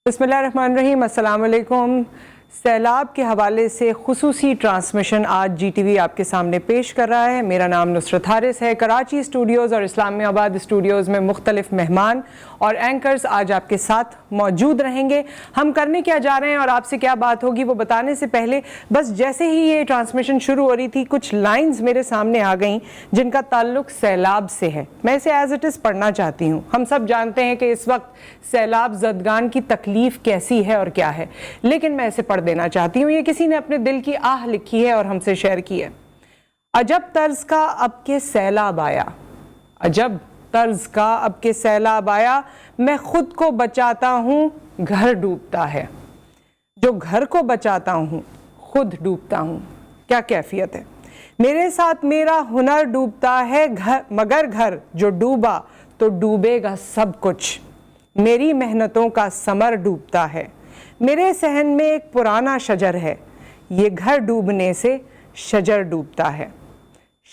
बिस्मिल्लाहिर्रहमानिर्रहीम, अस्सलाम वालेकुम। सैलाब के हवाले से खुसूसी ट्रांसमिशन आज GTV आपके सामने पेश कर रहा है। मेरा नाम नुसरत हारिस है। कराची स्टूडियोज़ और इस्लामाबाद स्टूडियोज़ में मुख्तलिफ मेहमान और एंकर्स आज आपके साथ मौजूद रहेंगे। हम करने क्या जा रहे हैं और आपसे क्या बात होगी वो बताने से पहले बस जैसे ही ये ट्रांसमिशन शुरू हो रही थी कुछ लाइंस मेरे सामने आ गईं जिनका ताल्लुक सैलाब से है। मैं इसे एज इट इज़ पढ़ना चाहती हूँ। हम सब जानते हैं कि इस वक्त सैलाब ज़दगान की तकलीफ़ कैसी है और क्या है, लेकिन मैं इसे पढ़ देना चाहती हूँ। ये किसी ने अपने दिल की आह लिखी है और हमसे शेयर की है। अजब तर्ज का अब के सैलाब आया, अजब तर्ज का अब के सैलाब आया, मैं खुद को बचाता हूँ घर डूबता है। जो घर को बचाता हूँ खुद डूबता हूँ, क्या कैफियत है। मेरे साथ मेरा हुनर डूबता है घर, मगर घर जो डूबा तो डूबेगा सब कुछ। मेरी मेहनतों का समर डूबता है। मेरे सहन में एक पुराना शजर है, ये घर डूबने से शजर डूबता है।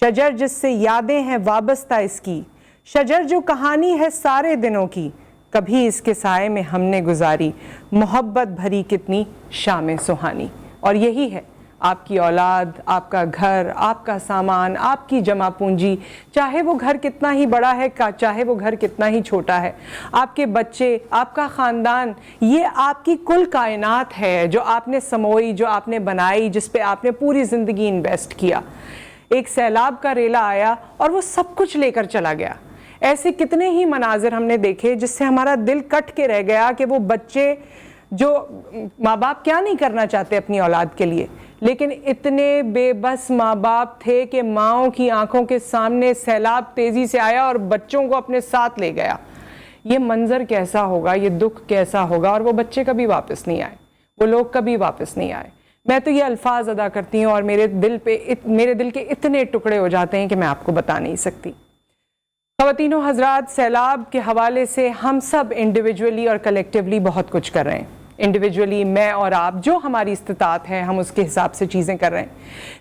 शजर जिससे यादें हैं वाबस्ता इसकी, शजर जो कहानी है सारे दिनों की। कभी इसके साए में हमने गुजारी मोहब्बत भरी कितनी शामें सुहानी। और यही है आपकी औलाद, आपका घर, आपका सामान, आपकी जमा पूंजी, चाहे वो घर कितना ही बड़ा है, चाहे वो घर कितना ही छोटा है, आपके बच्चे, आपका ख़ानदान, ये आपकी कुल कायनात है जो आपने समोई, जो आपने बनाई, जिस पे आपने पूरी ज़िंदगी इन्वेस्ट किया। एक सैलाब का रेला आया और वो सब कुछ लेकर चला गया। ऐसे कितने ही मनाजिर हमने देखे जिससे हमारा दिल कट के रह गया कि वो बच्चे जो माँ बाप क्या नहीं करना चाहते अपनी औलाद के लिए, लेकिन इतने बेबस माँ बाप थे कि माँओं की आंखों के सामने सैलाब तेज़ी से आया और बच्चों को अपने साथ ले गया। ये मंज़र कैसा होगा, ये दुख कैसा होगा, और वो बच्चे कभी वापस नहीं आए, वो लोग कभी वापस नहीं आए। मैं तो ये अल्फाज अदा करती हूँ और मेरे दिल के इतने टुकड़े हो जाते हैं कि मैं आपको बता नहीं सकती। ख़वातीनो हज़रात, सैलाब के हवाले से हम सब इंडिविजुअली और कलेक्टिवली बहुत कुछ कर रहे हैं। इंडिविजुअली मैं और आप, जो हमारी इस्तिताअत है हम उसके हिसाब से चीज़ें कर रहे हैं,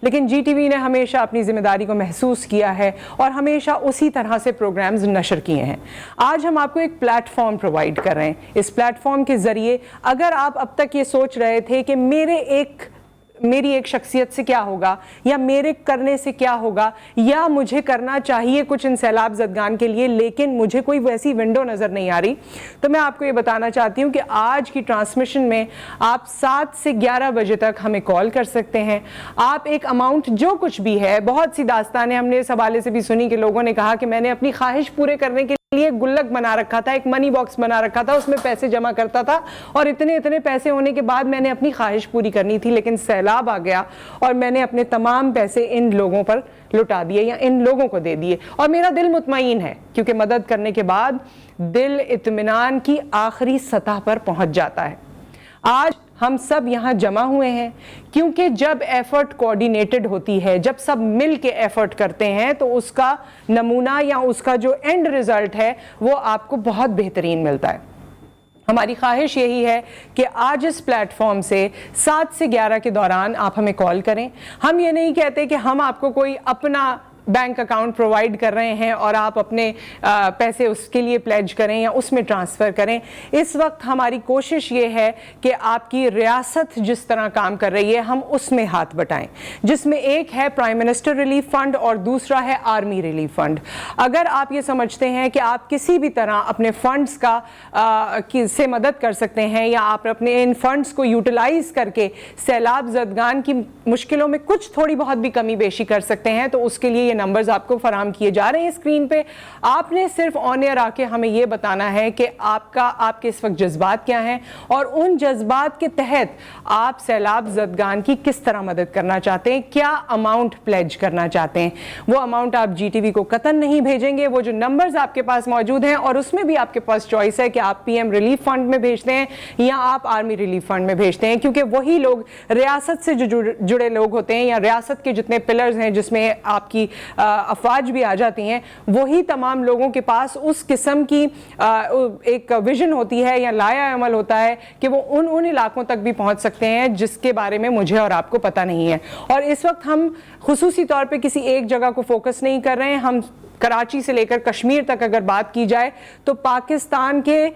लेकिन GTV ने हमेशा अपनी ज़िम्मेदारी को महसूस किया है और हमेशा उसी तरह से प्रोग्राम्स नशर किए हैं। आज हम आपको एक प्लेटफॉर्म प्रोवाइड कर रहे हैं। इस प्लेटफॉर्म के ज़रिए अगर आप अब तक ये सोच रहे थे कि मेरी एक शख्सियत से क्या होगा, या मेरे करने से क्या होगा, या मुझे करना चाहिए कुछ इन सैलाब ज़दगान के लिए, लेकिन मुझे कोई वैसी विंडो नज़र नहीं आ रही, तो मैं आपको ये बताना चाहती हूँ कि आज की ट्रांसमिशन में आप 7 से 11 बजे तक हमें कॉल कर सकते हैं। आप एक अमाउंट जो कुछ भी है, बहुत सी दास्तानें हमने इस हवाले से भी सुनी कि लोगों ने कहा कि मैंने अपनी ख्वाहिश पूरे करने के लिए गुल्लक बना रखा था, एक मनी बॉक्स बना रखा था, उसमें पैसे जमा करता था और इतने पैसे होने के बाद मैंने अपनी ख्वाहिश पूरी करनी थी, लेकिन सैलाब आ गया और मैंने अपने तमाम पैसे इन लोगों पर लुटा दिए या इन लोगों को दे दिए। और मेरा दिल मुतमईन है क्योंकि मदद करने के बाद दिल इत्मीनान की आखिरी सतह पर पहुंच जाता है। आज हम सब यहाँ जमा हुए हैं क्योंकि जब एफर्ट कोऑर्डिनेटेड होती है, जब सब मिल के एफर्ट करते हैं, तो उसका नमूना या उसका जो एंड रिजल्ट है वो आपको बहुत बेहतरीन मिलता है। हमारी ख्वाहिश यही है कि आज इस प्लेटफॉर्म से 7 से 11 के दौरान आप हमें कॉल करें। हम ये नहीं कहते कि हम आपको कोई अपना बैंक अकाउंट प्रोवाइड कर रहे हैं और आप अपने पैसे उसके लिए प्लेज करें या उसमें ट्रांसफ़र करें। इस वक्त हमारी कोशिश ये है कि आपकी रियासत जिस तरह काम कर रही है हम उसमें हाथ बटाएं, जिसमें एक है प्राइम मिनिस्टर रिलीफ फ़ंड और दूसरा है आर्मी रिलीफ फ़ंड। अगर आप ये समझते हैं कि आप किसी भी तरह अपने फ़ंड्स से मदद कर सकते हैं या आप अपने इन फ़ंड्स को यूटिलाइज़ करके सैलाब ज़दगान की मुश्किलों में कुछ थोड़ी बहुत भी कमी बेशी कर सकते हैं, तो उसके लिए नंबर्स आपको फराहम किए जा रहे हैं स्क्रीन पे। आपने सिर्फ ऑन एयर आके हमें ये बताना है कि आपके इस वक्त जज्बात क्या हैं और उन जज्बात के तहत आप सैलाब ज़दगान की किस तरह मदद करना चाहते हैं, क्या अमाउंट प्लेज करना चाहते हैं। वो अमाउंट आप GTV को कतन नहीं भेजेंगे। वो जो नंबर्स आपके पास मौजूद हैं और उसमें भी आपके पास चॉइस है कि आप PM रिलीफ फंड में भेजते हैं या आप आर्मी रिलीफ फंड में भेजते हैं, क्योंकि वही लोग रियासत से जो जुड़े लोग होते हैं या रियासत के जितने पिलर्स हैं जिसमें आपकी افواج بھی آ جاتی ہیں، وہی تمام لوگوں کے پاس اس قسم کی ایک ویژن ہوتی ہے یا لایا عمل ہوتا ہے کہ وہ ان علاقوں تک بھی پہنچ سکتے ہیں جس کے بارے میں مجھے اور آپ کو پتہ نہیں ہے. اور اس وقت ہم خصوصی طور پہ کسی ایک جگہ کو فوکس نہیں کر رہے ہیں. ہم کراچی سے لے کر کشمیر تک اگر بات کی جائے تو پاکستان کے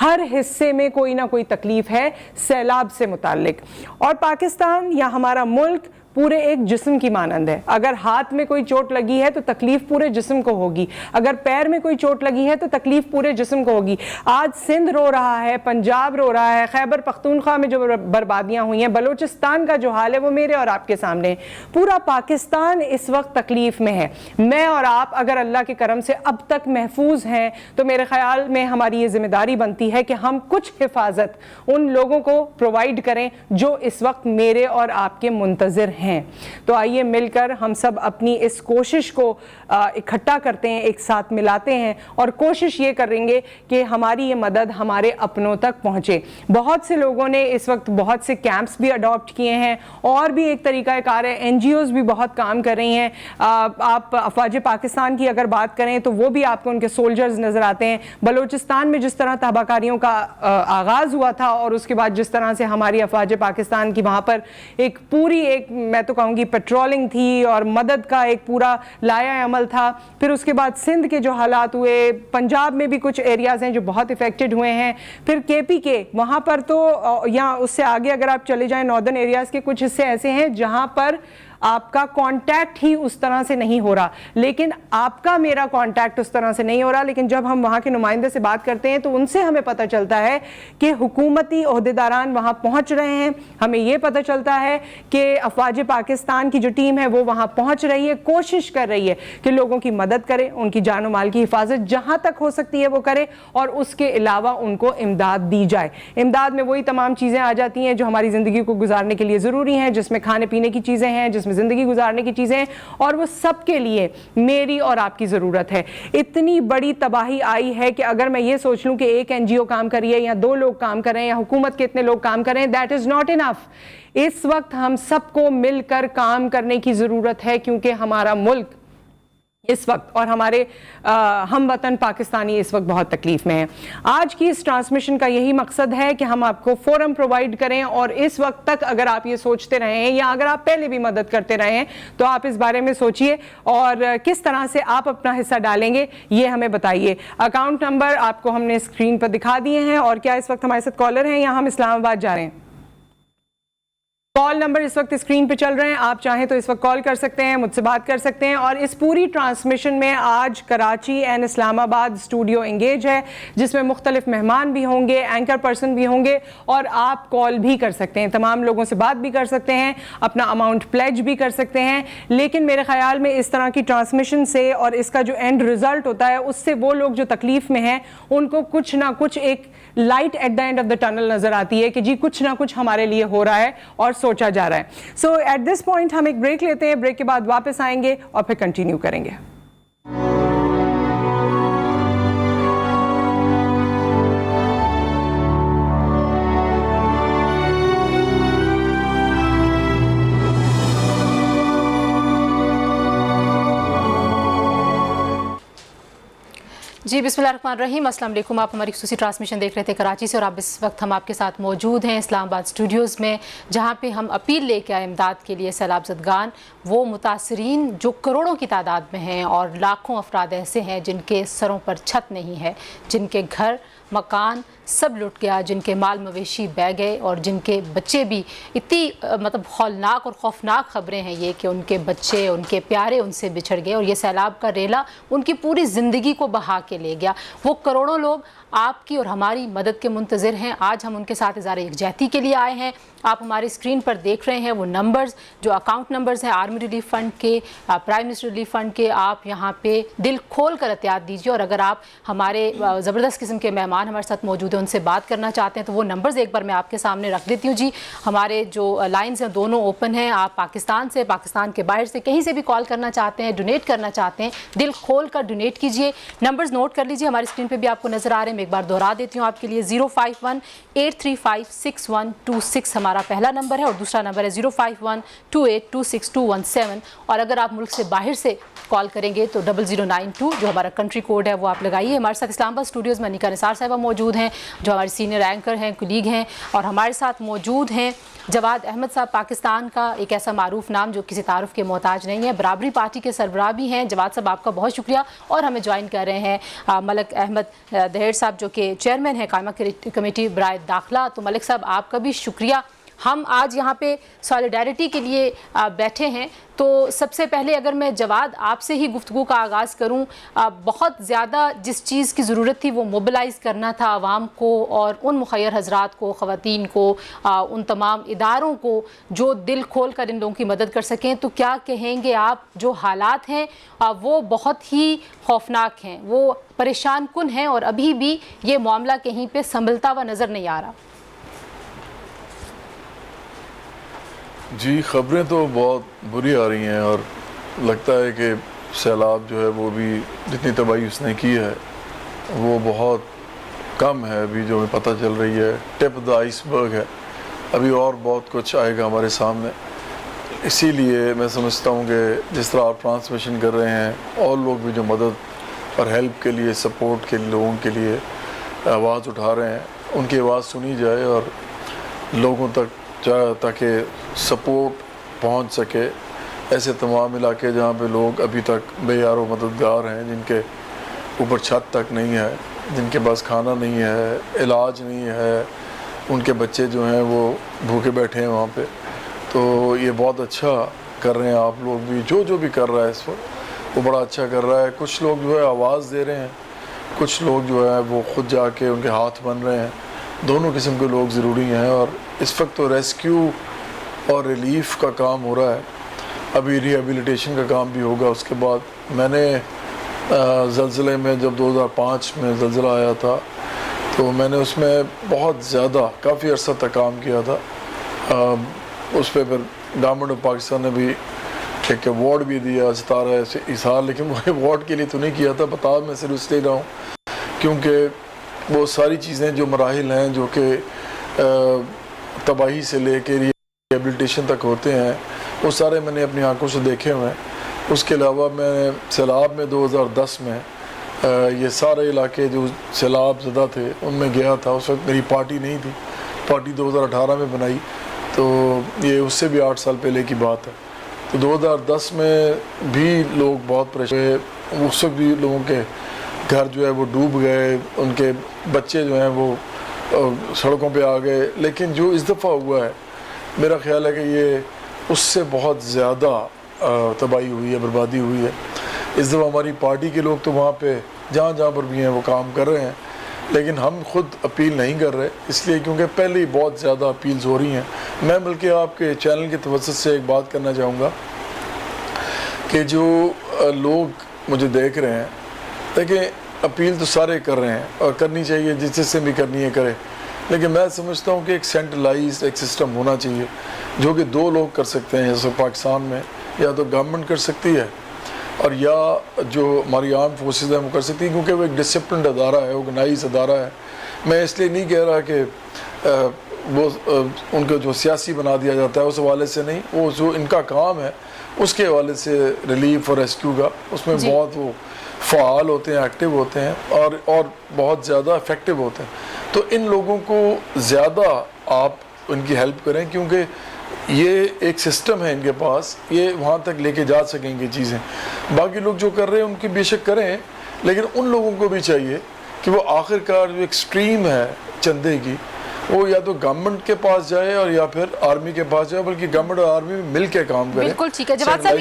ہر حصے میں کوئی نہ کوئی تکلیف ہے سیلاب سے متعلق. اور پاکستان یا ہمارا ملک پورے ایک جسم کی مانند ہے. اگر ہاتھ میں کوئی چوٹ لگی ہے تو تکلیف پورے جسم کو ہوگی، اگر پیر میں کوئی چوٹ لگی ہے تو تکلیف پورے جسم کو ہوگی. آج سندھ رو رہا ہے، پنجاب رو رہا ہے، خیبر پختونخوا میں جو بربادیاں ہوئی ہیں، بلوچستان کا جو حال ہے وہ میرے اور آپ کے سامنے ہے. پورا پاکستان اس وقت تکلیف میں ہے. میں اور آپ اگر اللہ کے کرم سے اب تک محفوظ ہیں تو میرے خیال میں ہماری یہ ذمہ داری بنتی ہے کہ ہم کچھ حفاظت ان لوگوں کو پرووائڈ کریں جو اس وقت میرے اور آپ کے منتظر ہیں. تو آئیے مل کر ہم سب اپنی اس کوشش کو اکٹھا کرتے ہیں، ایک ساتھ ملاتے ہیں اور کوشش یہ کریں گے کہ ہماری یہ مدد ہمارے اپنوں تک پہنچے. بہت سے لوگوں نے اس وقت بہت سے کیمپس بھی اڈاپٹ کیے ہیں اور بھی ایک طریقہ کار ہے. این جی اوز بھی بہت کام کر رہی ہیں. آپ افواج پاکستان کی اگر بات کریں تو وہ بھی آپ کو ان کے سولجرز نظر آتے ہیں. بلوچستان میں جس طرح تباہ کاریوں کا آغاز ہوا تھا اور اس کے بعد جس طرح سے ہماری افواج پاکستان کی وہاں پر ایک پوری میں تو کہوں گی پیٹرولنگ تھی اور مدد کا ایک پورا لایا عمل تھا. پھر اس کے بعد سندھ کے جو حالات ہوئے، پنجاب میں بھی کچھ ایریاز ہیں جو بہت افیکٹڈ ہوئے ہیں. پھر کے پی کے وہاں پر تو یا اس سے آگے اگر آپ چلے جائیں ناردرن ایریاز کے کچھ حصے ایسے ہیں جہاں پر آپ کا کانٹیکٹ ہی اس طرح سے نہیں ہو رہا. لیکن آپ کا میرا کانٹیکٹ اس طرح سے نہیں ہو رہا، لیکن جب ہم وہاں کے نمائندے سے بات کرتے ہیں تو ان سے ہمیں پتہ چلتا ہے کہ حکومتی عہدیداران وہاں پہنچ رہے ہیں. ہمیں یہ پتہ چلتا ہے کہ افواج پاکستان کی جو ٹیم ہے وہ وہاں پہنچ رہی ہے، کوشش کر رہی ہے کہ لوگوں کی مدد کرے، ان کی جان و مال کی حفاظت جہاں تک ہو سکتی ہے وہ کرے اور اس کے علاوہ ان کو امداد دی جائے. امداد میں وہی تمام چیزیں آ جاتی ہیں جو ہماری زندگی کو گزارنے کے لیے ضروری ہیں، جس میں کھانے پینے کی چیزیں ہیں، جس میں زندگی گزارنے کی چیزیں، اور وہ سب کے لیے میری اور آپ کی ضرورت ہے. اتنی بڑی تباہی آئی ہے کہ اگر میں یہ سوچ لوں کہ ایک این جی او کام کریے یا 2 لوگ کام کریں یا حکومت کے اتنے لوگ کام کریں، دیٹ از ناٹ انف. اس وقت ہم سب کو مل کر کام کرنے کی ضرورت ہے کیونکہ ہمارا ملک اس وقت اور ہمارے ہم وطن پاکستانی اس وقت بہت تکلیف میں ہیں. آج کی اس ٹرانسمیشن کا یہی مقصد ہے کہ ہم آپ کو فورم پرووائڈ کریں اور اس وقت تک اگر آپ یہ سوچتے رہے ہیں یا اگر آپ پہلے بھی مدد کرتے رہے ہیں تو آپ اس بارے میں سوچئے اور کس طرح سے آپ اپنا حصہ ڈالیں گے یہ ہمیں بتائیے. اکاؤنٹ نمبر آپ کو ہم نے اسکرین پر دکھا دیے ہیں. اور کیا اس وقت ہمارے ساتھ کالر ہیں یا ہم اسلام آباد جا رہے ہیں؟ کال نمبر اس وقت اسکرین پہ چل رہے ہیں، آپ چاہیں تو اس وقت کال کر سکتے ہیں، مجھ سے بات کر سکتے ہیں. اور اس پوری ٹرانسمیشن میں آج کراچی اینڈ اسلام آباد اسٹوڈیو انگیج ہے جس میں مختلف مہمان بھی ہوں گے، اینکر پرسن بھی ہوں گے اور آپ کال بھی کر سکتے ہیں، تمام لوگوں سے بات بھی کر سکتے ہیں، اپنا اماؤنٹ پلیج بھی کر سکتے ہیں. لیکن میرے خیال میں اس طرح کی ٹرانسمیشن سے اور اس کا جو اینڈ ریزلٹ ہوتا ہے اس سے وہ لوگ جو تکلیف میں ہیں ان کو کچھ نہ کچھ ایک light at the end of the tunnel نظر آتی ہے کہ جی کچھ نہ کچھ ہمارے لیے ہو رہا ہے اور سوچا جا رہا ہے. سو ایٹ دس پوائنٹ ہم ایک بریک لیتے ہیں، بریک کے بعد واپس آئیں گے اور پھر کنٹینیو کریں گے. جی بسم اللہ الرحمن الرحیم. السلام علیکم. آپ ہماری خصوصی ٹرانسمیشن دیکھ رہے تھے کراچی سے اور اب اس وقت ہم آپ کے ساتھ موجود ہیں اسلام آباد اسٹوڈیوز میں جہاں پہ ہم اپیل لے کے آئے امداد کے لیے سیلاب زدگان وہ متاثرین جو کروڑوں کی تعداد میں ہیں اور لاکھوں افراد ایسے ہیں جن کے سروں پر چھت نہیں ہے، جن کے گھر مکان سب لٹ گیا، جن کے مال مویشی بہ گئے اور جن کے بچے بھی اتنی مطلب ہولناک اور خوفناک خبریں ہیں یہ کہ ان کے بچے ان کے پیارے ان سے بچھڑ گئے اور یہ سیلاب کا ریلا ان کی پوری زندگی کو بہا کے لے گیا. وہ کروڑوں لوگ آپ کی اور ہماری مدد کے منتظر ہیں. آج ہم ان کے ساتھ اظہار یکجہتی کے لیے آئے ہیں. آپ ہماری اسکرین پر دیکھ رہے ہیں وہ نمبرز جو اکاؤنٹ نمبرز ہیں آرمی ریلیف فنڈ کے، پرائم منسٹر ریلیف فنڈ کے. آپ یہاں پہ دل کھول کر احتیاط دیجیے اور اگر آپ ہمارے زبردست قسم کے مہمان مہمان ہمارے ساتھ موجود ہیں ان سے بات کرنا چاہتے ہیں تو وہ نمبرز ایک بار میں آپ کے سامنے رکھ دیتی ہوں جی. ہمارے جو لائنز ہیں دونوں اوپن ہیں. آپ پاکستان سے, پاکستان کے باہر سے, کہیں سے بھی کال کرنا چاہتے ہیں, ڈونیٹ کرنا چاہتے ہیں, دل کھول کر ڈونیٹ کیجیے. نمبرز نوٹ کر لیجیے, ہماری اسکرین پہ بھی آپ کو نظر آ رہے ہیں. میں ایک بار دوہرا دیتی ہوں آپ کے لیے. 051-835-6126 ہمارا پہلا نمبر ہے اور دوسرا نمبر ہے 051-2826-217. اور اگر آپ ملک سے باہر سے کال کریں گے تو 0092 جو ہمارا کنٹری کوڈ ہے وہ آپ لگائیے. ہمارے ساتھ اسلام آباد اسٹوڈیوز میں انیکا نثار صاحبہ موجود ہیں جو ہمارے سینئر اینکر ہیں, کولیگ ہیں, اور ہمارے ساتھ موجود ہیں جواد احمد صاحب, پاکستان کا ایک ایسا معروف نام جو کسی تعارف کے محتاج نہیں ہے, برابری پارٹی کے سربراہ بھی ہیں. جواد صاحب آپ کا بہت شکریہ. اور ہمیں جوائن کر رہے ہیں ملک احمد دہیڑ صاحب جو کہ چیئرمین ہیں قائمہ کمیٹی برائے داخلہ. تو ملک صاحب آپ کا بھی شکریہ. ہم آج یہاں پہ سالیڈیرٹی کے لیے بیٹھے ہیں. تو سب سے پہلے اگر میں جواد آپ سے ہی گفتگو کا آغاز کروں, بہت زیادہ جس چیز کی ضرورت تھی وہ موبلائز کرنا تھا عوام کو اور ان مخیر حضرات کو, خواتین کو, ان تمام اداروں کو جو دل کھول کر ان لوگوں کی مدد کر سکیں. تو کیا کہیں گے آپ, جو حالات ہیں وہ بہت ہی خوفناک ہیں, وہ پریشان کن ہیں اور ابھی بھی یہ معاملہ کہیں پہ سنبھلتا ہوا نظر نہیں آ رہا. جی خبریں تو بہت بری آ رہی ہیں اور لگتا ہے کہ سیلاب جو ہے وہ بھی جتنی تباہی اس نے کی ہے وہ بہت کم ہے ابھی جو ہمیں پتہ چل رہی ہے. ٹپ دا آئس برگ ہے, ابھی اور بہت کچھ آئے گا ہمارے سامنے. اسی لیے میں سمجھتا ہوں کہ جس طرح آپ ٹرانسمیشن کر رہے ہیں اور لوگ بھی جو مدد اور ہیلپ کے لیے, سپورٹ کے لیے لوگوں کے لیے آواز اٹھا رہے ہیں, ان کی آواز سنی جائے اور لوگوں تک تاکہ سپورٹ پہنچ سکے. ایسے تمام علاقے جہاں پہ لوگ ابھی تک بے یار و مددگار ہیں, جن کے اوپر چھت تک نہیں ہے, جن کے پاس کھانا نہیں ہے, علاج نہیں ہے, ان کے بچے جو ہیں وہ بھوکے بیٹھے ہیں وہاں پہ. تو یہ بہت اچھا کر رہے ہیں آپ لوگ بھی, جو بھی کر رہا ہے اس وقت وہ بڑا اچھا کر رہا ہے. کچھ لوگ جو ہے آواز دے رہے ہیں, کچھ لوگ جو ہے وہ خود جا کے ان کے ہاتھ بن رہے ہیں. دونوں قسم کے لوگ ضروری ہیں اور اس وقت تو ریسکیو اور ریلیف کا کام ہو رہا ہے. ابھی ریہیبلیٹیشن کا کام بھی ہوگا. اس کے بعد میں نے زلزلے میں جب 2005 میں زلزلہ آیا تھا تو میں نے اس میں بہت زیادہ کافی عرصہ تک کام کیا تھا. اس پہ پھر گورنمنٹ آف پاکستان نے بھی ایک ایوارڈ بھی دیا, ستارہ اظہار, لیکن وہ ایوارڈ کے لیے تو نہیں کیا تھا. بتا میں صرف اس لیے رہا ہوں کیونکہ وہ ساری چیزیں جو مراحل ہیں جو کہ تباہی سے لے کے ریہیبلیٹیشن تک ہوتے ہیں وہ سارے میں نے اپنی آنکھوں سے دیکھے ہوئے ہیں. اس کے علاوہ میں سیلاب میں 2010 میں یہ سارے علاقے جو سیلاب زدہ تھے ان میں گیا تھا. اس وقت میری پارٹی نہیں تھی, پارٹی 2018 میں بنائی, تو یہ اس سے بھی 8 سال پہلے کی بات ہے. تو 2010 میں بھی لوگ بہت پریشان ہوئے. اس وقت بھی لوگوں کے گھر جو ہے وہ ڈوب گئے, ان کے بچے جو ہیں وہ سڑکوں پہ آ گئے. لیکن جو اس دفعہ ہوا ہے میرا خیال ہے کہ یہ اس سے بہت زیادہ تباہی ہوئی ہے, بربادی ہوئی ہے. اس دفعہ ہماری پارٹی کے لوگ تو وہاں پہ جہاں جہاں پر بھی ہیں وہ کام کر رہے ہیں, لیکن ہم خود اپیل نہیں کر رہے اس لیے کیونکہ پہلے ہی بہت زیادہ اپیلز ہو رہی ہیں. میں بلکہ آپ کے چینل کے توسط سے ایک بات کرنا چاہوں گا کہ جو لوگ مجھے دیکھ رہے ہیں, دیکھیں اپیل تو سارے کر رہے ہیں اور کرنی چاہیے, جس سے بھی کرنی ہے کرے, لیکن میں سمجھتا ہوں کہ ایک سینٹرلائز ایک سسٹم ہونا چاہیے جو کہ 2 لوگ کر سکتے ہیں. جیسے پاکستان میں یا تو گورنمنٹ کر سکتی ہے اور یا جو ہماری آرم فورسز ہیں وہ کر سکتی ہے, کیونکہ وہ ایک ڈسپلنڈ ادارہ ہے, آرگنائز ادارہ ہے. میں اس لیے نہیں کہہ رہا کہ وہ ان کو جو سیاسی بنا دیا جاتا ہے اس حوالے سے نہیں, وہ جو ان کا کام ہے اس کے حوالے سے ریلیف اور ریسکیو کا, اس میں بہت وہ فعال ہوتے ہیں, ایکٹیو ہوتے ہیں اور بہت زیادہ افیکٹو ہوتے ہیں. تو ان لوگوں کو زیادہ آپ ان کی ہیلپ کریں کیونکہ یہ ایک سسٹم ہے ان کے پاس, یہ وہاں تک لے کے جا سکیں گے چیزیں. باقی لوگ جو کر رہے ہیں ان کی بے شک کریں, لیکن ان لوگوں کو بھی چاہیے کہ وہ آخر کار جو ایکسٹریم ہے چندے کی وہ یا تو گورنمنٹ کے پاس جائے اور یا پھر آرمی کے پاس جائے, بلکہ گورنمنٹ اور آرمی مل کے کام کریں. بالکل ٹھیک ہے جواد صاحب,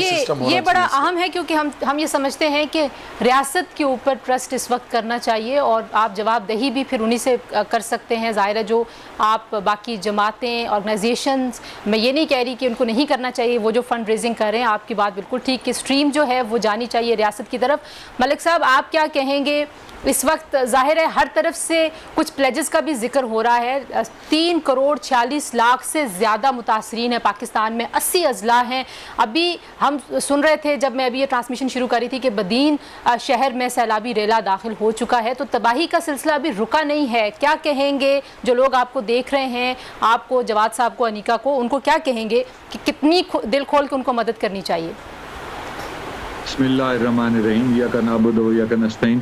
یہ بڑا اہم ہے کیونکہ ہم یہ سمجھتے ہیں کہ ریاست کے اوپر ٹرسٹ اس وقت کرنا چاہیے, اور آپ جواب دہی بھی پھر انہی سے کر سکتے ہیں. ظاہر ہے جو آپ باقی جماعتیں, آرگنائزیشنز, میں یہ نہیں کہہ رہی کہ ان کو نہیں کرنا چاہیے, وہ جو فنڈ ریزنگ کر رہے ہیں, آپ کی بات بالکل ٹھیک کہ اسٹریم جو ہے وہ جانی چاہیے ریاست کی طرف. ملک صاحب آپ کیا کہیں گے؟ اس وقت ظاہر ہے ہر طرف سے کچھ پلیجز کا بھی ذکر ہو رہا ہے. 3,46,00,000 سے زیادہ متاثرین ہیں پاکستان میں, 80 اضلاع ہیں. ابھی ہم سن رہے تھے جب میں ابھی یہ ٹرانسمیشن شروع کر رہی تھی کہ بدین شہر میں سیلابی ریلا داخل ہو چکا ہے, تو تباہی کا سلسلہ ابھی رکا نہیں ہے. کیا کہیں گے جو لوگ آپ کو دیکھ رہے ہیں, آپ کو, جواد صاحب کو, انیکا کو, ان کو کیا کہیں گے کہ کتنی دل کھول کے ان کو مدد کرنی چاہیے؟ بسم اللہ الرحمن الرحیم. یا کا نعبد و یا کا نستعین.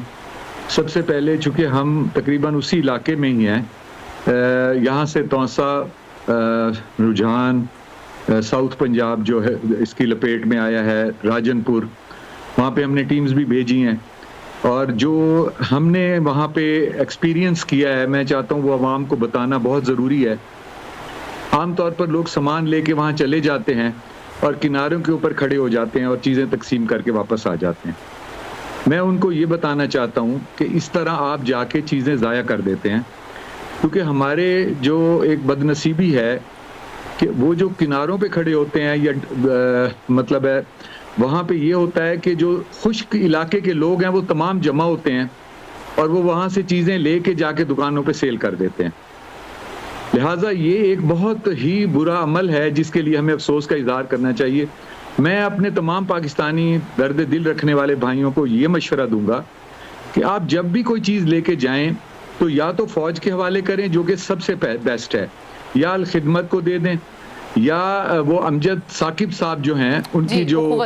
سب سے پہلے چونکہ ہم تقریباً اسی علاقے میں ہی ہیں, یہاں سے توسا, رجحان, ساؤتھ پنجاب جو ہے اس کی لپیٹ میں آیا ہے, راجن پور, وہاں پہ ہم نے ٹیمز بھی بھیجی ہیں, اور جو ہم نے وہاں پہ ایکسپیرینس کیا ہے میں چاہتا ہوں وہ عوام کو بتانا بہت ضروری ہے. عام طور پر لوگ سامان لے کے وہاں چلے جاتے ہیں اور کناروں کے اوپر کھڑے ہو جاتے ہیں اور چیزیں تقسیم کر کے واپس آ جاتے ہیں. میں ان کو یہ بتانا چاہتا ہوں کہ اس طرح آپ جا کے چیزیں ضائع کر دیتے ہیں, کیونکہ ہمارے جو ایک بد نصیبی ہے کہ وہ جو کناروں پہ کھڑے ہوتے ہیں, یا مطلب ہے وہاں پہ یہ ہوتا ہے کہ جو خشک علاقے کے لوگ ہیں وہ تمام جمع ہوتے ہیں اور وہ وہاں سے چیزیں لے کے جا کے دکانوں پہ سیل کر دیتے ہیں. لہٰذا یہ ایک بہت ہی برا عمل ہے جس کے لیے ہمیں افسوس کا اظہار کرنا چاہیے. میں اپنے تمام پاکستانی درد دل رکھنے والے بھائیوں کو یہ مشورہ دوں گا کہ آپ جب بھی کوئی چیز لے کے جائیں تو یا تو فوج کے حوالے کریں جو کہ سب سے بیسٹ ہے, یا الخدمت کو دے دیں, یا وہ امجد ثاقب صاحب جو ہیں ان کی جو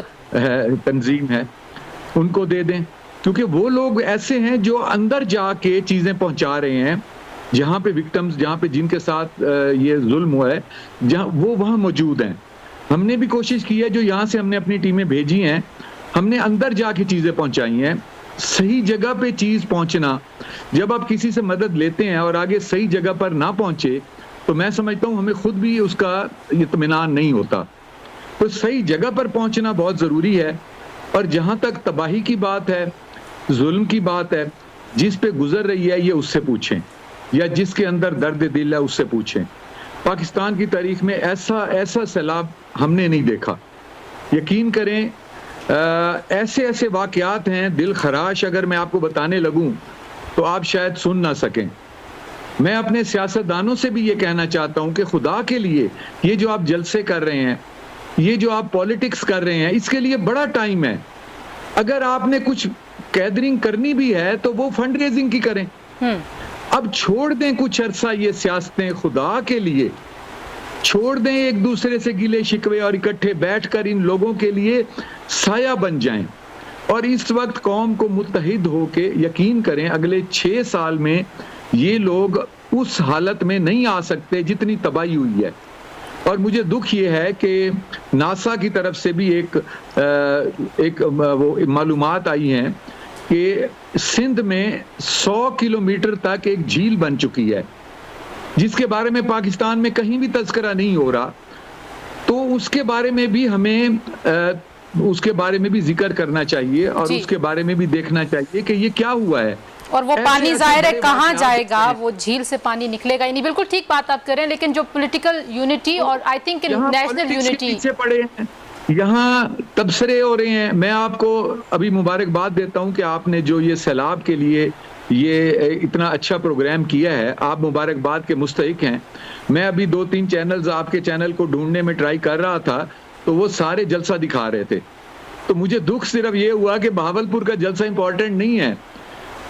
تنظیم ہے ان کو دے دیں, کیونکہ وہ لوگ ایسے ہیں جو اندر جا کے چیزیں پہنچا رہے ہیں جہاں پہ وکٹمز, جہاں پہ جن کے ساتھ یہ ظلم ہوا ہے, جہاں وہ وہاں موجود ہیں. ہم نے بھی کوشش کی ہے, جو یہاں سے ہم نے اپنی ٹیمیں بھیجی ہیں, ہم نے اندر جا کے چیزیں پہنچائی ہیں. صحیح جگہ پہ چیز پہنچنا, جب آپ کسی سے مدد لیتے ہیں اور آگے صحیح جگہ پر نہ پہنچے تو میں سمجھتا ہوں ہمیں خود بھی اس کا اطمینان نہیں ہوتا. تو صحیح جگہ پر پہنچنا بہت ضروری ہے. اور جہاں تک تباہی کی بات ہے, ظلم کی بات ہے, جس پہ گزر رہی ہے یہ اس سے پوچھیں, یا جس کے اندر درد دل ہے اس سے پوچھیں. پاکستان کی تاریخ میں ایسا سیلاب ہم نے نہیں دیکھا. یقین کریں ایسے واقعات ہیں دل خراش, اگر میں آپ کو بتانے لگوں تو آپ شاید سن نہ سکیں. میں اپنے سیاستدانوں سے بھی یہ کہنا چاہتا ہوں کہ خدا کے لیے یہ جو آپ جلسے کر رہے ہیں, یہ جو آپ پالیٹکس کر رہے ہیں, اس کے لیے بڑا ٹائم ہے. اگر آپ نے کچھ گیدرنگ کرنی بھی ہے تو وہ فنڈ ریزنگ کی کریں. اب چھوڑ دیں کچھ عرصہ یہ سیاستیں, خدا کے لیے چھوڑ دیں ایک دوسرے سے گلے شکوے, اور اکٹھے بیٹھ کر ان لوگوں کے لیے سایہ بن جائیں. اور اس وقت قوم کو متحد ہو کے, یقین کریں اگلے 6 سال میں یہ لوگ اس حالت میں نہیں آ سکتے جتنی تباہی ہوئی ہے. اور مجھے دکھ یہ ہے کہ ناسا کی طرف سے بھی ایک وہ معلومات آئی ہیں کہ سندھ میں 100 کلومیٹر تک ایک جھیل بن چکی ہے جس کے بارے میں پاکستان میں کہیں بھی تذکرہ نہیں ہو رہا. تو اس کے بارے میں بھی ہمیں اس کے بارے میں بھی ذکر کرنا چاہیے, اور اس کے بارے میں بھی دیکھنا چاہیے کہ یہ کیا ہوا ہے. اور وہ پانی ظاہر ہے کہاں جائے گا, وہ جھیل سے پانی نکلے گا ہی نہیں. بالکل ٹھیک بات آپ کریں, لیکن جو پولیٹیکل یونٹی اور آئی تھنک نیشنل یونٹی پڑے ہیں, یہاں تبصرے ہو رہے ہیں. میں آپ کو ابھی مبارکباد دیتا ہوں کہ آپ نے جو یہ سیلاب کے لیے یہ اتنا اچھا پروگرام کیا ہے, آپ مبارکباد کے مستحق ہیں. میں ابھی 2-3 چینلز آپ کے چینل کو ڈھونڈنے میں ٹرائی کر رہا تھا تو وہ سارے جلسہ دکھا رہے تھے. تو مجھے دکھ صرف یہ ہوا کہ بہاولپور کا جلسہ امپورٹنٹ نہیں ہے.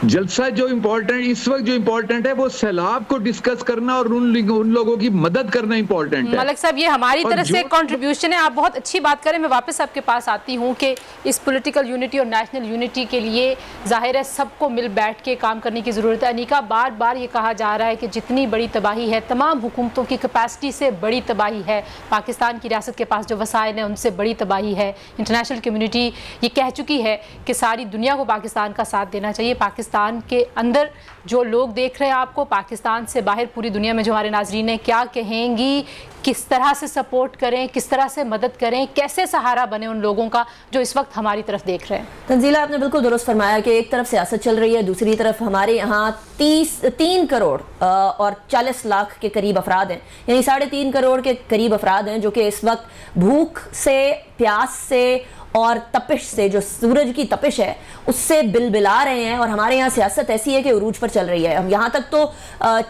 جلسہ جو امپورٹنٹ اس وقت جو امپورٹنٹ ہے وہ سیلاب کو ڈسکس کرنا اور ان لوگوں کی مدد کرنا امپورٹنٹ ہے. ملک صاحب یہ ہماری طرف سے کنٹریبیوشن ہے. آپ بہت اچھی بات کریں. میں واپس آپ کے پاس آتی ہوں کہ اس پولیٹیکل یونٹی اور نیشنل یونٹی کے لیے ظاہر ہے سب کو مل بیٹھ کے کام کرنے کی ضرورت ہے. انیکا, بار بار یہ کہا جا رہا ہے کہ جتنی بڑی تباہی ہے تمام حکومتوں کی کیپیسٹی سے بڑی تباہی ہے. پاکستان کی ریاست کے پاس جو وسائل ہیں ان سے بڑی تباہی ہے. انٹرنیشنل کمیونٹی یہ کہہ چکی ہے کہ ساری دنیا کو پاکستان کا ساتھ دینا چاہیے. پاکستان पाकिस्तान के अंदर जो लोग देख रहे हैं आपको, पाकिस्तान से बाहर पूरी दुनिया में जो हमारे नाजरीन हैं, क्या कहेंगी, किस तरह से सपोर्ट करें, किस तरह से मदद करें, कैसे सहारा बने उन लोगों का जो इस वक्त हमारी तरफ देख रहे हैं? तंजीला, आपने बिल्कुल दुरुस्त फरमाया कि एक तरफ सियासत चल रही है, दूसरी तरफ हमारे यहाँ 3 करोड़ और 40 लाख के करीब अफराद हैं, यानी 3.5 करोड़ के करीब अफराद हैं जो कि इस वक्त भूख से, प्यास से और तपिश से, जो सूरज की तपिश है उससे बिलबिला रहे हैं। और हमारे यहाँ सियासत ऐसी है कि उरूज पर चल रही है। हम यहाँ तक तो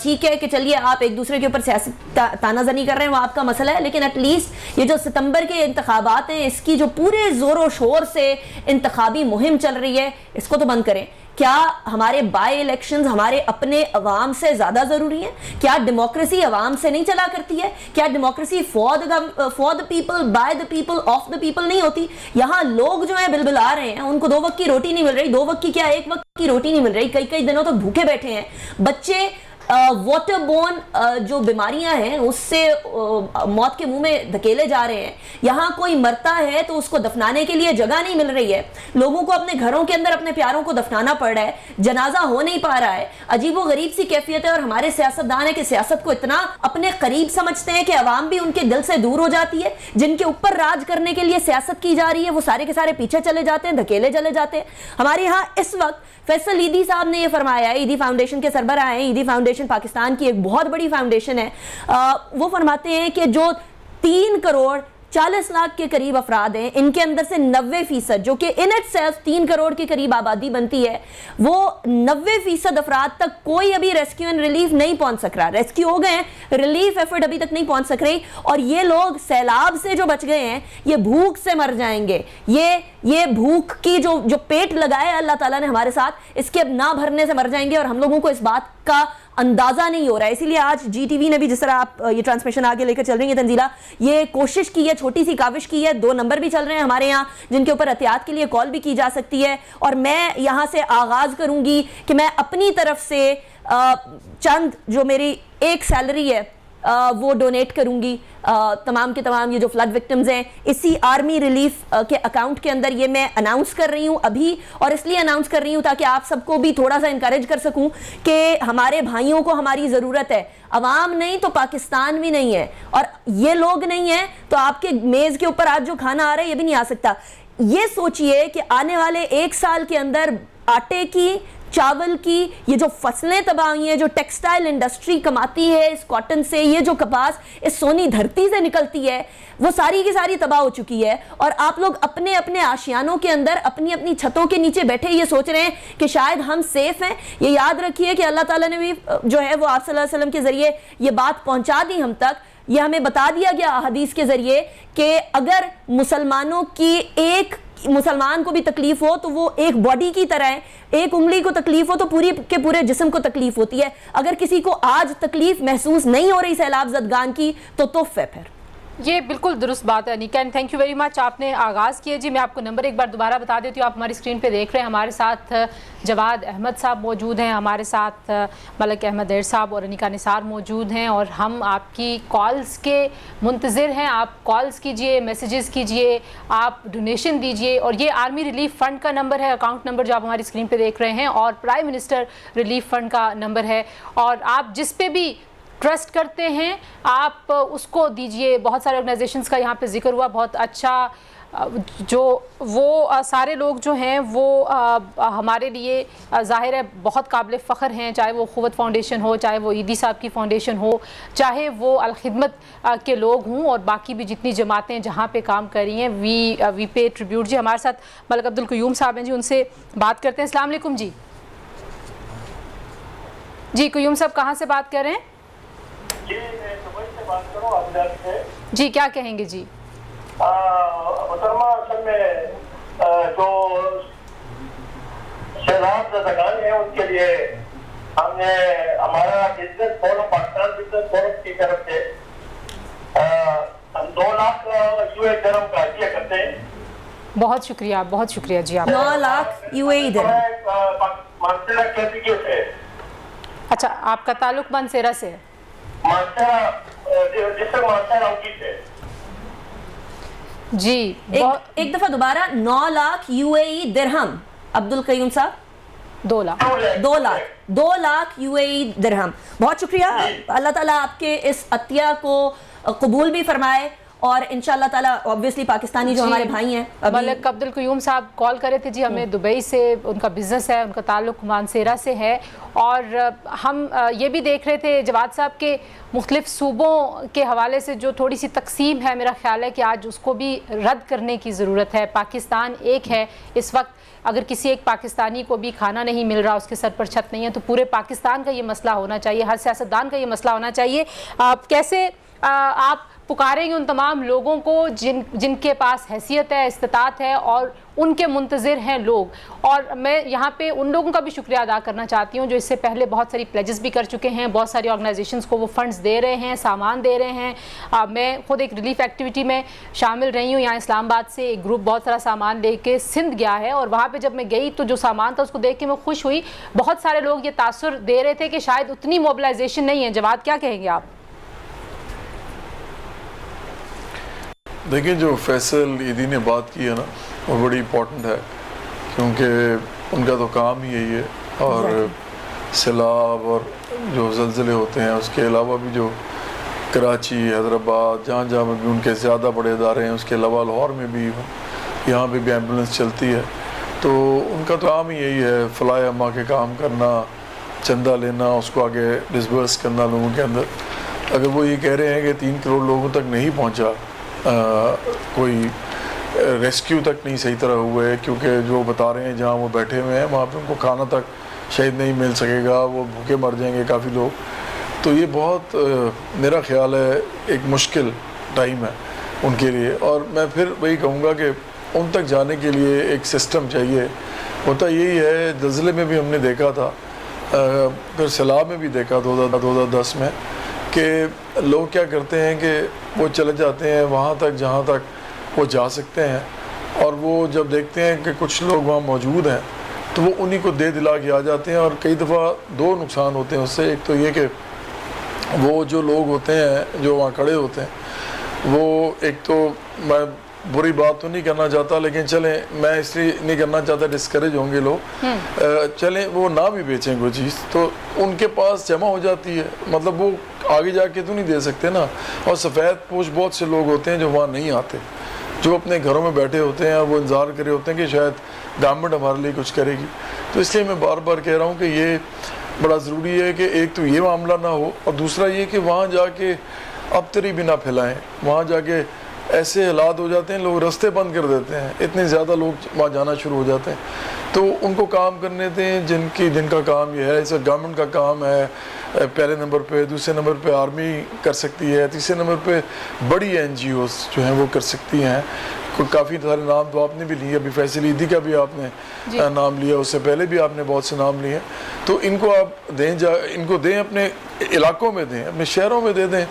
ठीक है कि चलिए आप एक दूसरे के ऊपर सियासत तानाजनी कर रहे हैं, वो आपका मसला है, लेकिन एटलीस्ट ये जो सितंबर के इंतखाबात हैं, इसकी जो पूरे ज़ोर शोर से इंतखाबी मुहिम चल रही है, इसको तो बंद करें। क्या हमारे बाय इलेक्शंस हमारे अपने अवाम से ज़्यादा ज़रूरी हैं? क्या डेमोक्रेसी अवाम से नहीं चला करती है? क्या democracy for the people, by the people, of the people नहीं होती? यहाँ लोग जो है बिलबिला रहे हैं, उनको 2 वक्त की रोटी नहीं मिल रही, 2 वक्त की क्या 1 वक्त की रोटी नहीं मिल रही, कई दिनों तक भूखे बैठे हैं बच्चे। वाटर बोर्न जो बीमारियां हैं उससे मौत के मुंह में धकेले जा रहे हैं। यहाँ कोई मरता है तो उसको दफनाने के लिए जगह नहीं मिल रही है, लोगों को अपने घरों के अंदर अपने प्यारों को दफनाना पड़ रहा है, जनाजा हो नहीं पा रहा है। अजीबो गरीब सी कैफियत है। और हमारे सियासतदान है कि सियासत को इतना अपने करीब समझते हैं कि अवाम भी उनके दिल से दूर हो जाती है। जिनके ऊपर राज करने के लिए सियासत की जा रही है वो सारे के सारे पीछे चले जाते हैं, धकेले चले जाते हैं। हमारे यहाँ इस वक्त फैसल ईदी साहब ने यह फरमाया है, ईदी फाउंडेशन के सरबराह हैं, ईदी फाउंडेशन पाकिस्तान की एक बहुत बड़ी फाउंडेशन है, वो फरमाते हैं कि जो 3 करोड़ 40 लाख के करीब अफराद हैं, इनके अंदर से 90% जो कि इन इटसेल्फ 3 करोड़ के करीब आबादी बनती है, वो 90% अफराद तक कोई अभी रेस्क्यू एंड रिलीफ नहीं पहुंच सक रहा। रेस्क्यू हो गए, रिलीफ एफर्ट अभी तक नहीं पहुंच सक रही। और ये लोग सैलाब से जो बच गए हैं, ये भूख से मर जाएंगे। ये भूख की जो पेट लगाए अल्लाह ताला ने हमारे साथ, इसके अब ना भरने से मर जाएंगे। और हम लोगों को इस बात का अंदाजा नहीं हो रहा है। इसीलिए आज GTV ने भी, जिस तरह आप ये ट्रांसमिशन आगे लेकर चल रही है तंजीला, ये कोशिश की है, छोटी सी काविश की है। 2 नंबर भी चल रहे हैं हमारे यहाँ जिनके ऊपर एहतियात के लिए कॉल भी की जा सकती है। और मैं यहाँ से आगाज करूंगी कि मैं अपनी तरफ से चंद जो मेरी एक सैलरी है वो डोनेट करूंगी तमाम के तमाम ये जो फ्लड विक्टिम्स हैं, इसी आर्मी रिलीफ के अकाउंट के अंदर ये मैं अनाउंस कर रही हूँ अभी। और इसलिए अनाउंस कर रही हूँ ताकि आप सबको भी थोड़ा सा इंकरेज कर सकूँ कि हमारे भाइयों को हमारी ज़रूरत है। अवाम नहीं तो पाकिस्तान भी नहीं है, और ये लोग नहीं है तो आपके मेज़ के ऊपर आज जो खाना आ रहा है ये भी नहीं आ सकता। ये सोचिए कि आने वाले 1 साल के अंदर आटे की, चावल की ये जो फसलें तबाह हुई हैं, जो टेक्सटाइल इंडस्ट्री कमाती है इस कॉटन से, ये जो कपास इस सोनी धरती से निकलती है, वो सारी की सारी तबाह हो चुकी है। और आप लोग अपने अपने आशियानों के अंदर, अपनी अपनी छतों के नीचे बैठे ये सोच रहे हैं कि शायद हम सेफ हैं। ये याद रखिए कि अल्लाह ताला ने भी जो है वो आप सल्लल्लाहु अलैहि वसल्लम के जरिए ये बात पहुंचा दी हम तक। ये हमें बता दिया गया हदीस के जरिए कि अगर मुसलमानों की एक मुसलमान को भी तकलीफ हो तो वो एक बॉडी की तरह है, एक उंगली को तकलीफ हो तो पूरी के पूरे जिस्म को तकलीफ होती है। अगर किसी को आज तकलीफ महसूस नहीं हो रही सैलाब ज़दगान की तो तोहफ़ है। फिर ये बिल्कुल दुरुस्त बात है Anika, and thank you very much. आपने आगाज़ किया जी। मैं आपको नंबर एक बार दोबारा बता देती हूँ। आप हमारी स्क्रीन पे देख रहे हैं, हमारे साथ जवाद अहमद साहब मौजूद हैं, हमारे साथ मलक अहमद एर साहब और अनिका निसार मौजूद हैं, और हम आपकी कॉल्स के मुंतज़िर हैं। आप कॉल्स कीजिए, मैसेजेस कीजिए, आप डोनेशन दीजिए। और ये आर्मी रिलीफ फ़ंड का नंबर है, अकाउंट नंबर जो आप हमारी स्क्रीन पर देख रहे हैं, और प्राइम मिनिस्टर रिलीफ फ़ंड का नंबर है। और आप जिस पे भी ट्रस्ट करते हैं आप उसको दीजिए। बहुत सारे ऑर्गेनाइजेशंस का यहाँ पे जिक्र हुआ, बहुत अच्छा। जो वो सारे लोग जो हैं वो हमारे लिए ज़ाहिर है बहुत काबिल फ़ख्र हैं, चाहे वो क़ुव्वत फाउंडेशन हो, चाहे वो ईदी साहब की फाउंडेशन हो, चाहे वो अल खिदमत के लोग हों, और बाकी भी जितनी जमातें जहाँ पे काम कर रही हैं। वी पे ट्रिब्यूट। जी हमारे साथ मलक अब्दुल क़य्यूम साहब हैं जी, उनसे बात करते हैं। अस्सलाम वालेकुम जी। जी क़य्यूम साहब कहाँ से बात कर रहे हैं? जी मैं दुबई से बात कर रहा हूँ, अबुधाबी से। जी क्या कहेंगे जी? मुहतरमा, असल में जो सैलाब ज़दगान है उनके लिए हमने हमारा business forum, Pakistan business forum की तरफ से हम 2 लाख UAE दिरहम का हदिया करते हैं। बहुत शुक्रिया, बहुत शुक्रिया जी। आप 9 लाख UAE दिरहम मानसेरा कैफियत है। अच्छा, आपका ताल्लुक मानसेरा से है? जिससे मानसेरा उनकी से जी। एक दफा दोबारा 9 लाख UAE दिरहम। अब्दुल क़य्यूम साहब 2 लाख UAE दिरहम। बहुत शुक्रिया, अल्लाह ताला आपके इस अतिया को कबूल भी फरमाए और इंशाअल्लाह ताला ऑब्वियसली पाकिस्तानी जो हमारे भाई हैं। मलिक अब्दुल क़य्यूम साहब कॉल करे थे जी, हमें दुबई से, उनका बिज़नेस है, उनका ताल्लुक़ मानसेरा से है, और हम ये भी देख रहे थे जवाद साहब के मुख्तलिफ़ सूबों के हवाले से जो थोड़ी सी तकसीम है, मेरा ख्याल है कि आज उसको भी रद्द करने की ज़रूरत है। पाकिस्तान एक है इस वक्त, अगर किसी एक पाकिस्तानी को भी खाना नहीं मिल रहा, उसके सर पर छत नहीं है, तो पूरे पाकिस्तान का ये मसला होना चाहिए, हर सियासतदान का ये मसला होना चाहिए। कैसे आप पुकारेंगे उन तमाम लोगों को जिनके पास हैसियत है, इस्तिताअत है और उनके मुंतज़िर हैं लोग? और मैं यहाँ पे उन लोगों का भी शुक्रिया अदा करना चाहती हूँ जो इससे पहले बहुत सारी प्लेजेस भी कर चुके हैं, बहुत सारी ऑर्गेनाइजेशंस को वो फंड्स दे रहे हैं, सामान दे रहे हैं। मैं खुद एक रिलीफ एक्टिविटी में शामिल रही हूँ, यहाँ इस्लामाबाद से एक ग्रुप बहुत सारा सामान लेके सिंध गया है, और वहाँ पर जब मैं गई तो जो सामान था उसको देख के मैं खुश हुई। बहुत सारे लोग ये तासुर दे रहे थे कि शायद उतनी मोबिलाइजेशन नहीं है। जवाद, क्या कहेंगे आप? देखिए, जो फैसल ईदी ने बात की है ना, वो बड़ी इम्पोर्टेंट है, क्योंकि उनका तो काम ही यही है। और सैलाब और जो ज़लज़ले होते हैं, उसके अलावा भी जो कराची, हैदराबाद, जहाँ जहाँ भी उनके ज़्यादा बड़े इदारे हैं, उसके अलावा लाहौर में भी, यहाँ पे भी एम्बुलेंस चलती है, तो उनका तो काम ही यही है, फलाह अम्मा के काम करना, चंदा लेना, उसको आगे डिस्बर्स करना लोगों के अंदर। अगर वो ये कह रहे हैं कि 3 करोड़ लोगों तक नहीं पहुँचा, कोई रेस्क्यू तक नहीं सही तरह हुए, क्योंकि जो बता रहे हैं जहाँ वो बैठे हुए हैं वहाँ पे उनको खाना तक शायद नहीं मिल सकेगा, वो भूखे मर जाएंगे काफ़ी लोग। तो ये बहुत मेरा ख्याल है एक मुश्किल टाइम है उनके लिए। और मैं फिर वही कहूँगा कि उन तक जाने के लिए एक सिस्टम चाहिए। होता यही है, ज़लज़ले में भी हमने देखा था, फिर सैलाब में भी देखा 2010 में, कि लोग क्या करते हैं कि वो चले जाते हैं वहाँ तक जहाँ तक वो जा सकते हैं, और वो जब देखते हैं कि कुछ लोग वहाँ मौजूद हैं तो वो उन्हीं को दे दिला के आ जाते हैं। और कई दफ़ा 2 नुकसान होते हैं उससे। एक तो ये कि वो जो लोग होते हैं जो वहाँ खड़े होते हैं, वो एक तो, मैं बुरी बात तो नहीं करना चाहता, लेकिन चलें, मैं इसलिए नहीं करना चाहता, डिस्करेज होंगे लोग, चलें वो ना भी बेचें कोई चीज़, तो उनके पास जमा हो जाती है, मतलब वो आगे जाके तो नहीं दे सकते ना। और सफ़ेद पोश बहुत से लोग होते हैं जो वहाँ नहीं आते, जो अपने घरों में बैठे होते हैं, वो इंतज़ार करे होते हैं कि शायद गवर्नमेंट हमारे लिए कुछ करेगी। तो इसलिए मैं बार बार कह रहा हूँ कि ये बड़ा ज़रूरी है कि एक तो ये मामला ना हो, और दूसरा ये कि वहाँ जाके अबतरी भी ना फैलाएँ। वहाँ जाके ऐसे हालात हो जाते हैं, लोग रास्ते बंद कर देते हैं, इतने ज़्यादा लोग वहाँ जाना शुरू हो जाते हैं। तो उनको काम करने दें जिनका काम ये है। इसे गवर्नमेंट का काम है पहले नंबर पे, दूसरे नंबर पे आर्मी कर सकती है, तीसरे नंबर पे बड़ी NGOs जो हैं वो कर सकती हैं। काफ़ी सारे नाम तो आपने भी लिए, अभी फैसल ईदी का भी आपने नाम लिया, उससे पहले भी आपने बहुत से नाम लिए। तो इनको आप इनको दें, अपने इलाकों में दें, अपने शहरों में दे दें,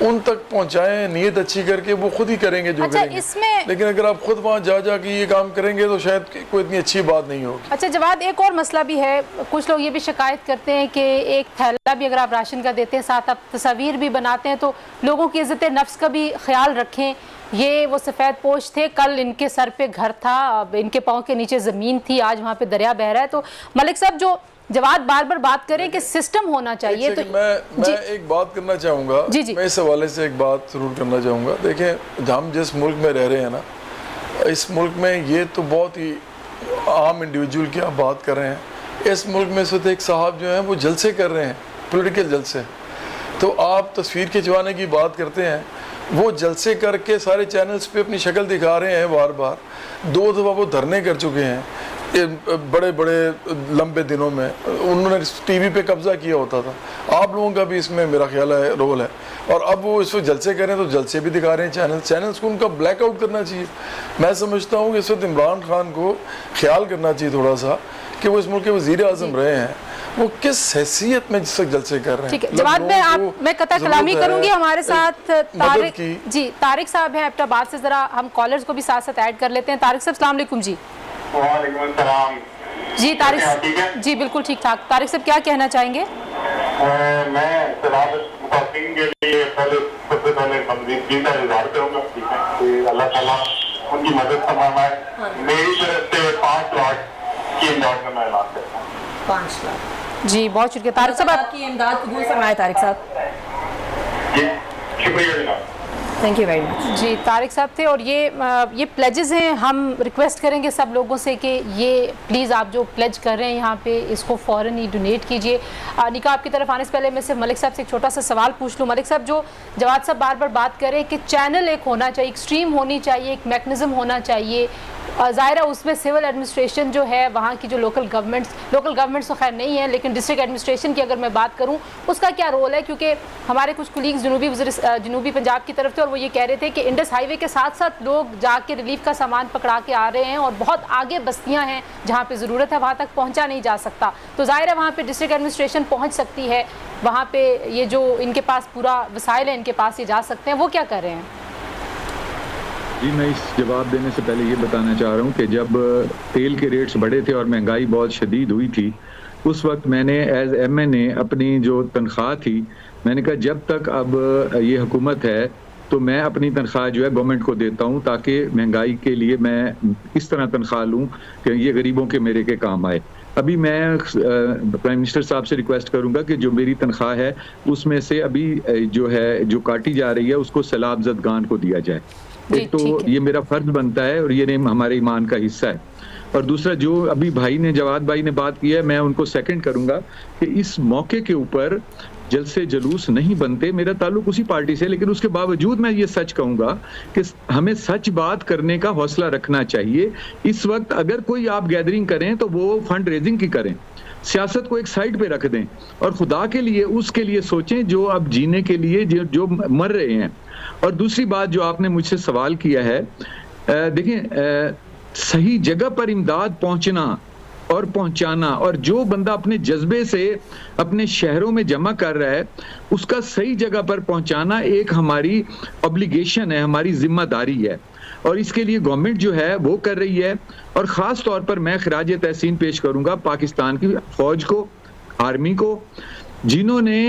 उन तक पहुंचाएं, नीयत अच्छी करके वो खुद ही करेंगे जो करेंगे। लेकिन अगर आप खुद वहाँ जा के ये काम करेंगे तो शायद कोई इतनी अच्छी बात नहीं होगी। अच्छा जवाद, एक और मसला भी है, कुछ लोग ये भी शिकायत करते हैं कि एक थैला भी अगर आप राशन का देते हैं, साथ आप तस्वीर भी बनाते हैं, तो लोगों की इज्जत नफ्स का भी ख्याल रखें। ये वो सफ़ेद पोश थे, कल इनके सर पे घर था, इनके पाँव के नीचे ज़मीन थी, आज वहाँ पे दरिया बह रहा है। तो मलिक साहब, जो जवाद बार बार बात करें कि सिस्टम होना चाहिए, तो मैं एक बात करना चाहूँगा, मैं इस हवाले से एक बात ज़रूर करना चाहूँगा। देखें, हम जिस मुल्क में रह रहे हैं ना, इस मुल्क में ये तो बहुत ही आम इंडिविजुअल की आप बात कर रहे हैं। इस मुल्क में से एक साहब जो हैं वो जलसे कर रहे हैं, पॉलिटिकल जलसे। तो आप तस्वीर खिंचवाने की बात करते हैं, वो जलसे करके सारे चैनल्स पे अपनी शक्ल दिखा रहे हैं बार बार। 2 दफ़ा वो धरने कर चुके हैं बड़े बड़े लंबे दिनों में, उन्होंने टीवी पे कब्जा किया होता था। आप लोगों का भी इसमें मेरा ख्याल है रोल है। और अब वो इस वक्त जलसे करें तो जलसे भी दिखा रहे हैं चैनल्स को, उनका ब्लैकआउट करना चाहिए। मैं समझता हूँ कि इस वक्त इमरान खान को ख्याल करना चाहिए थोड़ा सा कि वो इस मुल्क के वज़ीर आज़म रहे हैं, वो किस हैसियत में जिस वक्त जलसे कर रहे हैं। ठीक है जवाब में मैं कता कलामी करूंगी। हमारे साथ तारिक साहब हैं एबटाबाद से, जरा हम कॉलर्स को भी साथ साथ ऐड कर लेते हैं। तारिक साहब अस्सलाम वालेकुम। जी वालेकुम सलाम। जी तारिक, जी बिल्कुल ठीक ठाक। तारिक साहब क्या कहना चाहेंगे? मैं के लिए सबसे पहले मंजूरी का इजहार करूंगा कि अल्लाह ताला उनकी मदद फरमाए। मेरी तरफ से 5 लाख की इमदाद का मैं ऐलान करता हूँ। 5 लाख। जी बहुत शुक्रिया तारिक साहब, आपकी इमदाद कबूल फरमाए तारिक साहब। जी शुक्रिया जनाब। Thank you very much. जी तारिक साहब थे। और ये प्लेजेस हैं, हम रिक्वेस्ट करेंगे सब लोगों से कि ये प्लीज़ आप जो प्लेज कर रहे हैं यहाँ पे इसको फ़ौरन ही डोनेट कीजिए। निका आपकी तरफ आने से पहले मैं सिर्फ मलिक साहब से एक छोटा सा सवाल पूछ लूँ। मलिक साहब, जो जवाद साहब बार बार बात करें कि चैनल एक होना चाहिए, एक स्ट्रीम होनी चाहिए, एक मैकेनिज़्म होना चाहिए, ज़ाहिर है उसमें सिविल एडमिनिस्ट्रेशन जो है वहाँ की जो लोकल गवर्नमेंट्स तो खैर नहीं है, लेकिन डिस्ट्रिक्ट एडमिनिस्ट्रेशन की अगर मैं बात करूँ उसका क्या रोल है? क्योंकि हमारे कुछ कुलीग्स जनूबी पंजाब की तरफ थे और वो ये कह रहे थे कि इंडस हाईवे के साथ साथ लोग जाके रिलीफ का सामान पकड़ा के आ रहे हैं और बहुत आगे बस्तियाँ हैं जहाँ पे ज़रूरत है वहाँ तक पहुँचा नहीं जा सकता। तो ज़ाहिर है वहाँ पे डिस्ट्रिक्ट एडमिनिस्ट्रेशन पहुँच सकती है, वहाँ पे ये जो इनके पास पूरा वसाइल है इनके पास ये जा सकते हैं, वो क्या कर रहे हैं? जी मैं इस जवाब देने से पहले ये बताना चाह रहा हूँ कि जब तेल के रेट्स बढ़े थे और महंगाई बहुत शदीद हुई थी, उस वक्त मैंने एज MNA अपनी जो तनख्वाह थी, मैंने कहा जब तक अब ये हुकूमत है तो मैं अपनी तनख्वाह जो है गवर्नमेंट को देता हूँ ताकि महंगाई के लिए मैं इस तरह तनख्वाह लूँ कि ये गरीबों के मेरे के काम आए। अभी मैं प्राइम मिनिस्टर साहब से रिक्वेस्ट करूंगा कि जो मेरी तनख्वाह है उसमें से अभी जो है जो काटी जा रही है उसको सैलाब ज़दगान को दिया जाए। एक तो ये मेरा फर्ज बनता है और ये हमारे ईमान का हिस्सा है। और दूसरा जो अभी भाई ने जवाद भाई ने बात की है, मैं उनको सेकंड करूंगा कि इस मौके के ऊपर जलसे जलूस नहीं बनते। मेरा ताल्लुक उसी पार्टी से, लेकिन उसके बावजूद मैं ये सच कहूंगा कि हमें सच बात करने का हौसला रखना चाहिए। इस वक्त अगर कोई आप गैदरिंग करें तो वो फंड रेजिंग की करें, सियासत को एक साइड पे रख दें और खुदा के लिए उसके लिए सोचें जो अब जीने के लिए जो मर रहे हैं। और दूसरी बात जो आपने मुझसे सवाल किया है, देखिए सही जगह पर इमदाद पहुंचना और पहुंचाना, और जो बंदा अपने जज्बे से अपने शहरों में जमा कर रहा है उसका सही जगह पर पहुंचाना एक हमारी ऑब्लिगेशन है, हमारी जिम्मेदारी है। और इसके लिए गवर्नमेंट जो है वो कर रही है। और ख़ास तौर पर मैं खराज तहसीन पेश करूंगा पाकिस्तान की फ़ौज को, आर्मी को, जिन्होंने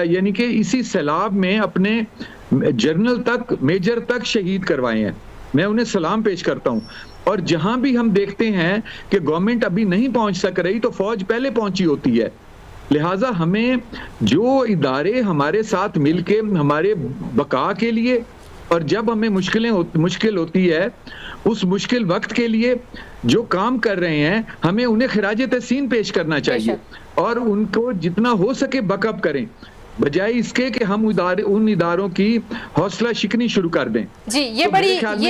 यानी कि इसी सैलाब में अपने जनरल तक, मेजर तक शहीद करवाए हैं। मैं उन्हें सलाम पेश करता हूं। और जहां भी हम देखते हैं कि गवर्नमेंट अभी नहीं पहुंच सक रही तो फ़ौज पहले पहुंची होती है। लिहाजा हमें जो इदारे हमारे साथ मिलके हमारे बका के लिए, और जब हमें मुश्किल होती है उस मुश्किल वक्त के लिए जो काम कर रहे हैं, हमें उन्हें खिराज तहसीन पेश करना चाहिए और उनको जितना हो सके बकअप करें, बजाय इसके कि हम उन इदारों की हौसला शिकनी शुरू कर दें। जी ये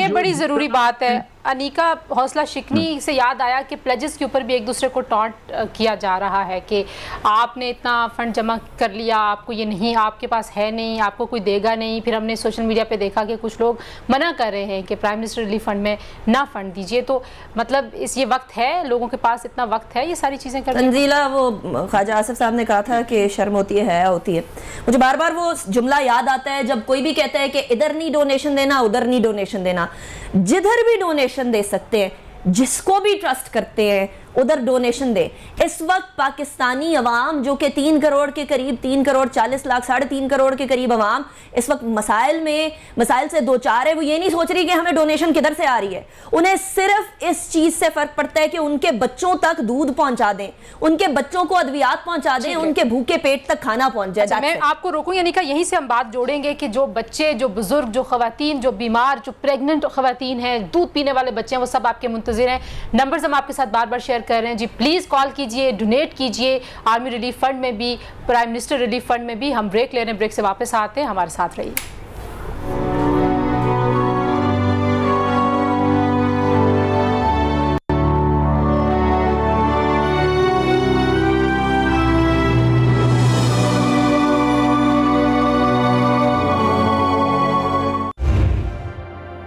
बड़ी ज़रूरी बात है अनीका। हौसला शिकनी से याद आया कि प्लेजेस के ऊपर भी एक दूसरे को टॉन्ट किया जा रहा है कि आपने इतना फंड जमा कर लिया, आपको ये नहीं, आपके पास है नहीं, आपको कोई देगा नहीं। फिर हमने सोशल मीडिया पे देखा कि कुछ लोग मना कर रहे हैं कि प्राइम मिनिस्टर रिलीफ फंड में ना फंड दीजिए। तो मतलब ये वक्त है, लोगों के पास इतना वक्त है ये सारी चीज़ें करने। तंजीला, वो ख्वाजा आसिफ साहब ने कहा था कि शर्म होती है, हया होती है। मुझे बार बार वो जुमला याद आता है जब कोई भी कहता है कि इधर नहीं डोनेशन देना, उधर नहीं डोनेशन देना। जिधर भी डोनेशन दे सकते हैं, जिसको भी ट्रस्ट करते हैं उधर डोनेशन दे। इस वक्त पाकिस्तानी अवाम जो कि 3 करोड़ के करीब, 3 करोड़ 40 लाख, 3.5 करोड़ के करीब अवाम इस वक्त मसाइल से दो चार है। वो ये नहीं सोच रही कि हमें डोनेशन किधर से आ रही है, उन्हें सिर्फ इस चीज से फर्क पड़ता है कि उनके बच्चों तक दूध पहुंचा दें, उनके बच्चों को अद्वियात पहुंचा दें, उनके भूखे पेट तक खाना पहुंच जाए। अच्छा, मैं आपको रोकूंगी यानी कि यहीं से हम बात जोड़ेंगे कि जो बच्चे, जो बुजुर्ग, जो खवातीन, जो बीमार, जो प्रेग्नेंट खवातीन हैं, दूध पीने वाले बच्चे हैं, वो सब आपके मुंतजिर हैं। नंबर्स हम आपके साथ बार बार शेयर कर रहे हैं जी, प्लीज़ कॉल कीजिए, डोनेट कीजिए। आर्मी रिलीफ फंड में भी, प्राइम मिनिस्टर रिलीफ फंड में भी। हम ब्रेक ले रहे हैं, ब्रेक से वापस आते हैं, हमारे साथ रहिए।